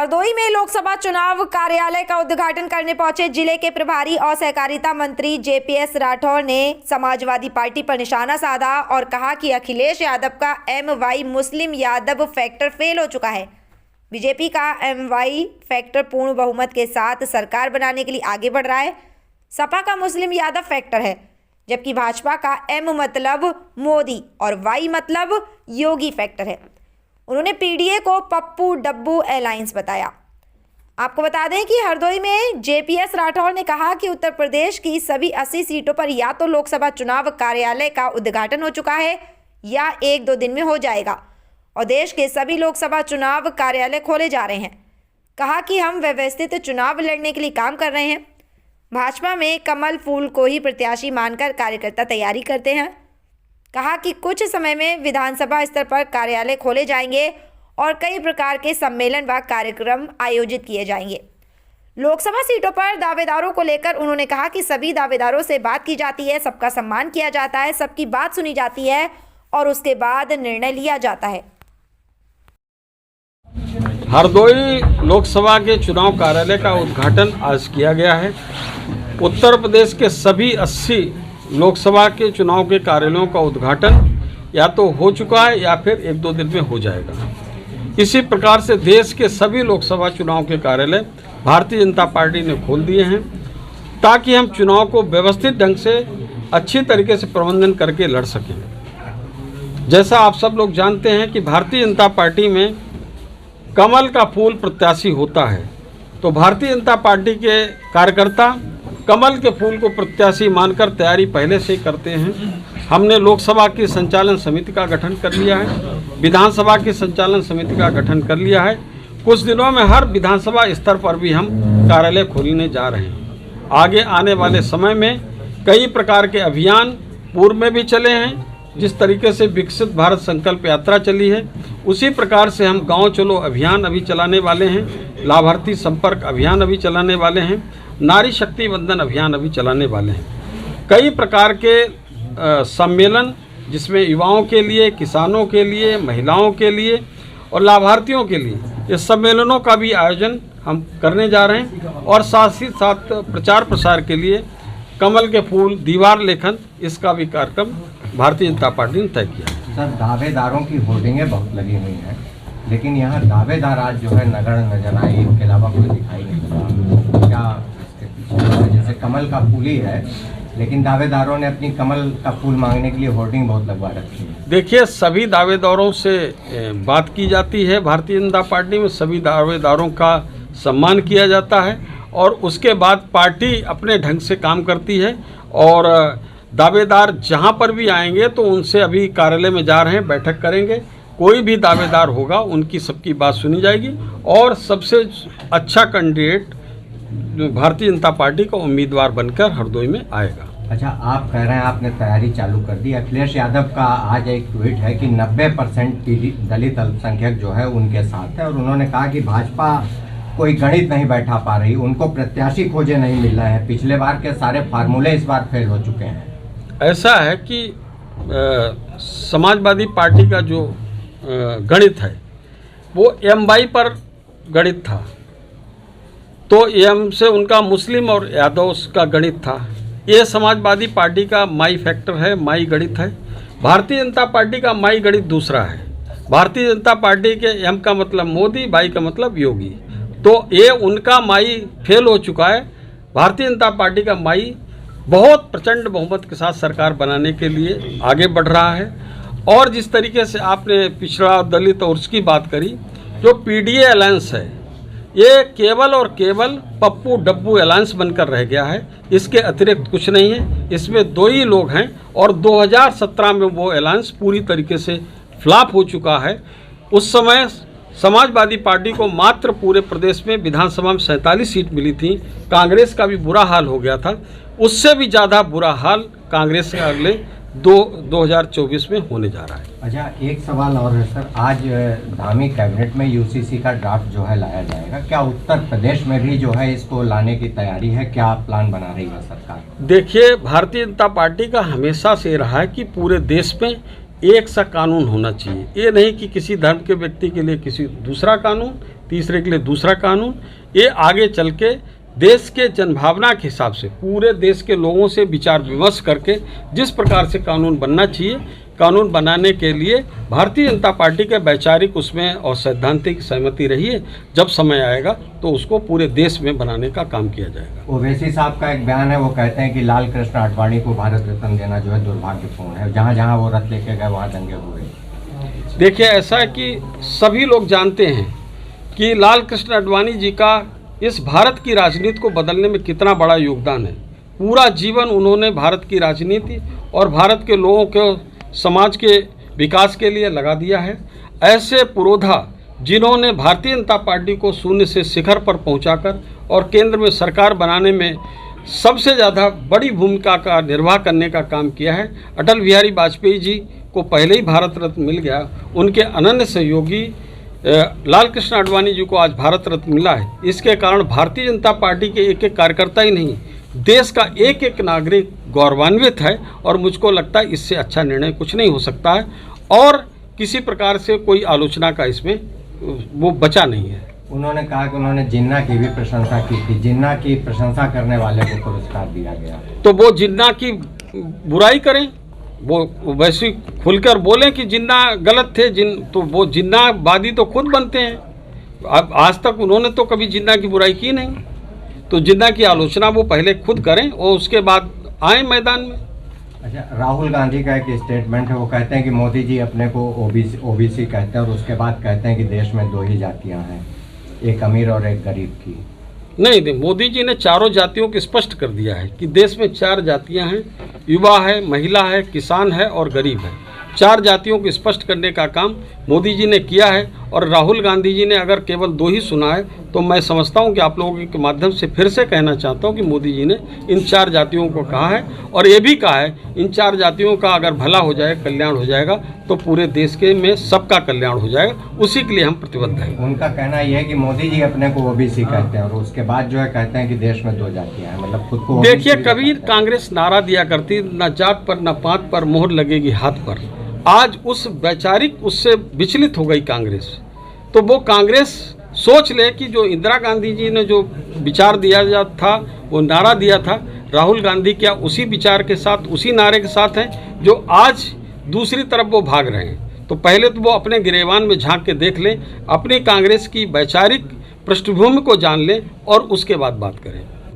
हरदोई में लोकसभा चुनाव कार्यालय का उद्घाटन करने पहुंचे जिले के प्रभारी और सहकारिता मंत्री जेपीएस राठौर ने समाजवादी पार्टी पर निशाना साधा और कहा कि अखिलेश यादव का MY Muslim Yadav factor fail हो चुका है। बीजेपी का एमवाई फैक्टर पूर्ण बहुमत के साथ सरकार बनाने के लिए आगे बढ़ रहा है। सपा का मुस्लिम यादव फैक्टर है, जबकि भाजपा का एम मतलब मोदी और वाई मतलब योगी फैक्टर है। उन्होंने पीडीए को पप्पू डब्बू अलायंस बताया। आपको बता दें कि हरदोई में जेपीएस राठौर ने कहा कि उत्तर प्रदेश की सभी 80 सीटों पर या तो लोकसभा चुनाव कार्यालय का उद्घाटन हो चुका है या 1-2 दिन में हो जाएगा और देश के सभी लोकसभा चुनाव कार्यालय खोले जा रहे हैं। कहा कि हम व्यवस्थित चुनाव लड़ने के लिए काम कर रहे हैं। भाजपा में कमल फूल को ही प्रत्याशी मानकर कार्यकर्ता तैयारी करते हैं। कहा कि कुछ समय में विधानसभा स्तर पर कार्यालय खोले जाएंगे और कई प्रकार के सम्मेलन व कार्यक्रम आयोजित किए जाएंगे। लोकसभा सीटों पर दावेदारों को लेकर उन्होंने कहा कि सभी दावेदारों से बात की जाती है, सबका सम्मान किया जाता है, सबकी बात सुनी जाती है और उसके बाद निर्णय लिया जाता है। हरदोई लोकसभा के चुनाव कार्यालय का उद्घाटन आज किया गया है। उत्तर प्रदेश के सभी 80 लोकसभा के चुनाव के कार्यालयों का उद्घाटन या तो हो चुका है या फिर 1-2 दिन में हो जाएगा। इसी प्रकार से देश के सभी लोकसभा चुनाव के कार्यालय भारतीय जनता पार्टी ने खोल दिए हैं ताकि हम चुनाव को व्यवस्थित ढंग से अच्छी तरीके से प्रबंधन करके लड़ सकें। जैसा आप सब लोग जानते हैं कि भारतीय जनता पार्टी में कमल का फूल प्रत्याशी होता है, तो भारतीय जनता पार्टी के कार्यकर्ता कमल के फूल को प्रत्याशी मानकर तैयारी पहले से ही करते हैं। हमने लोकसभा की संचालन समिति का गठन कर लिया है, विधानसभा की संचालन समिति का गठन कर लिया है। कुछ दिनों में हर विधानसभा स्तर पर भी हम कार्यालय खोलने जा रहे हैं। आगे आने वाले समय में कई प्रकार के अभियान पूर्व में भी चले हैं। जिस तरीके से विकसित भारत संकल्प यात्रा चली है, उसी प्रकार से हम गांव चलो अभियान अभी चलाने वाले हैं, लाभार्थी संपर्क अभियान अभी चलाने वाले हैं, नारी शक्ति वंदन अभियान अभी चलाने वाले हैं। कई प्रकार के सम्मेलन जिसमें युवाओं के लिए, किसानों के लिए, महिलाओं के लिए और लाभार्थियों के लिए इस सम्मेलनों का भी आयोजन हम करने जा रहे हैं और साथ ही साथ प्रचार प्रसार के लिए कमल के फूल दीवार लेखन इसका भी कार्यक्रम भारतीय जनता पार्टी ने तय किया। सर, दावेदारों की होर्डिंगें बहुत लगी हुई हैं, लेकिन यहाँ दावेदार आज जो है नगर नजर आए, इनके अलावा कोई दिखाई नहीं पड़ा। क्या इसके पीछे, जैसे कमल का फूल ही है लेकिन दावेदारों ने अपनी कमल का फूल मांगने के लिए होर्डिंग बहुत लगवा रखी है? देखिए, सभी दावेदारों से बात की जाती है। भारतीय जनता पार्टी में सभी दावेदारों का सम्मान किया जाता है और उसके बाद पार्टी अपने ढंग से काम करती है और दावेदार जहां पर भी आएंगे तो उनसे अभी कार्यालय में जा रहे हैं, बैठक करेंगे। कोई भी दावेदार होगा उनकी सबकी बात सुनी जाएगी और सबसे अच्छा कैंडिडेट भारतीय जनता पार्टी का उम्मीदवार बनकर हरदोई में आएगा। अच्छा, आप कह रहे हैं आपने तैयारी चालू कर दी। अखिलेश यादव का आज एक ट्वीट है कि 90% दलित अल्पसंख्यक जो है उनके साथ है और उन्होंने कहा कि भाजपा कोई गणित नहीं बैठा पा रही, उनको प्रत्याशी खोजे नहीं मिल रहे हैं, पिछले बार के सारे फार्मूले इस बार फेल हो चुके हैं। ऐसा है कि समाजवादी पार्टी का जो गणित है वो एम/वाई पर गणित था, तो एम से उनका मुस्लिम और यादव का गणित था। ये समाजवादी पार्टी का माई फैक्टर है, माई गणित है। भारतीय जनता पार्टी का माई गणित दूसरा है। भारतीय जनता पार्टी के एम का मतलब मोदी, वाई का मतलब योगी, तो ये उनका माई फेल हो चुका है। भारतीय जनता पार्टी का माई बहुत प्रचंड बहुमत के साथ सरकार बनाने के लिए आगे बढ़ रहा है। और जिस तरीके से आपने पिछड़ा दलित और उसकी बात करी, जो पीडीए अलायंस है ये केवल और केवल पप्पू डब्बू अलायंस बनकर रह गया है, इसके अतिरिक्त कुछ नहीं है। इसमें 2 ही लोग हैं और 2017 में वो अलायंस पूरी तरीके से फ्लॉप हो चुका है। उस समय समाजवादी पार्टी को मात्र पूरे प्रदेश में विधानसभा में 47 सीट मिली थी। कांग्रेस का भी बुरा हाल हो गया था, उससे भी ज़्यादा बुरा हाल कांग्रेस का अगले 2024 में होने जा रहा है। अच्छा, एक सवाल और है सर, आज धामी कैबिनेट में यूसीसी का ड्राफ्ट जो है लाया जाएगा, क्या उत्तर प्रदेश में भी जो है इसको लाने की तैयारी है? क्या प्लान बना रही है सरकार? देखिए, भारतीय जनता पार्टी का हमेशा से रहा है कि पूरे देश में एक सा कानून होना चाहिए। ये नहीं कि किसी धर्म के व्यक्ति के लिए किसी दूसरा कानून, तीसरे के लिए दूसरा कानून, ये आगे चल के देश के जनभावना के हिसाब से पूरे देश के लोगों से विचार विमर्श करके जिस प्रकार से कानून बनना चाहिए, कानून बनाने के लिए भारतीय जनता पार्टी के वैचारिक उसमें और सैद्धांतिक सहमति रही है। जब समय आएगा तो उसको पूरे देश में बनाने का काम किया जाएगा। ओवैसी साहब का एक बयान है, वो कहते हैं कि लाल कृष्ण आडवाणी को भारत रत्न देना जो है दुर्भाग्यपूर्ण है। जहाँ जहाँ वो रथ लेके गए वहाँ दंगे हुए। देखिए, ऐसा है कि सभी लोग जानते हैं कि लाल कृष्ण आडवाणी जी का इस भारत की राजनीति को बदलने में कितना बड़ा योगदान है। पूरा जीवन उन्होंने भारत की राजनीति और भारत के लोगों के समाज के विकास के लिए लगा दिया है। ऐसे पुरोधा जिन्होंने भारतीय जनता पार्टी को शून्य से शिखर पर पहुंचाकर और केंद्र में सरकार बनाने में सबसे ज़्यादा बड़ी भूमिका का निर्वाह करने का काम किया है। अटल बिहारी वाजपेयी जी को पहले ही भारत रत्न मिल गया, उनके अनन्य सहयोगी लाल कृष्ण आडवाणी जी को आज भारत रत्न मिला है। इसके कारण भारतीय जनता पार्टी के एक एक कार्यकर्ता ही नहीं, देश का एक एक नागरिक गौरवान्वित है और मुझको लगता है इससे अच्छा निर्णय कुछ नहीं हो सकता है और किसी प्रकार से कोई आलोचना का इसमें वो बचा नहीं है। उन्होंने कहा कि उन्होंने जिन्ना की भी प्रशंसा की थी, जिन्ना की प्रशंसा करने वाले को पुरस्कार दिया गया। तो वो जिन्ना की बुराई करें, वो वैसे खुलकर बोलें कि जिन्ना गलत थे, तो वो जिन्नावादी तो खुद बनते हैं। अब आज तक उन्होंने तो कभी जिन्ना की बुराई की नहीं, तो जिन्ना की आलोचना वो पहले खुद करें और उसके बाद आए मैदान में। अच्छा, राहुल गांधी का एक स्टेटमेंट है, वो कहते हैं कि मोदी जी अपने को ओबीसी कहते हैं और उसके बाद कहते हैं कि देश में 2 ही जातियां हैं, एक अमीर और एक गरीब की। नहीं, मोदी जी ने चारों जातियों को स्पष्ट कर दिया है कि देश में 4 जातियां हैं, युवा है, महिला है, किसान है और गरीब है। 4 जातियों को स्पष्ट करने का काम मोदी जी ने किया है और राहुल गांधी जी ने अगर केवल 2 ही सुना है तो मैं समझता हूं कि आप लोगों के माध्यम से फिर से कहना चाहता हूं कि मोदी जी ने इन 4 जातियों को कहा है और ये भी कहा है इन 4 जातियों का अगर भला हो जाए, कल्याण हो जाएगा तो पूरे देश के में सबका कल्याण हो जाएगा। उसी के लिए हम प्रतिबद्ध हैं। उनका कहना यह है कि मोदी जी अपने को ओबीसी कहते हैं और उसके बाद जो है कहते हैं कि देश में 2 जातियां हैं, मतलब खुद को। देखिए, कभी कांग्रेस नारा दिया करती न जात पर न पात पर मोहर लगेगी हाथ पर। आज उस वैचारिक उससे विचलित हो गई कांग्रेस। तो वो कांग्रेस सोच ले कि जो इंदिरा गांधी जी ने जो विचार दिया था, वो नारा दिया था, राहुल गांधी क्या उसी विचार के साथ, उसी नारे के साथ हैं जो आज दूसरी तरफ वो भाग रहे हैं। तो पहले तो वो अपने गिरेबान में झांक के देख लें, अपनी कांग्रेस की वैचारिक पृष्ठभूमि को जान लें और उसके बाद बात करें।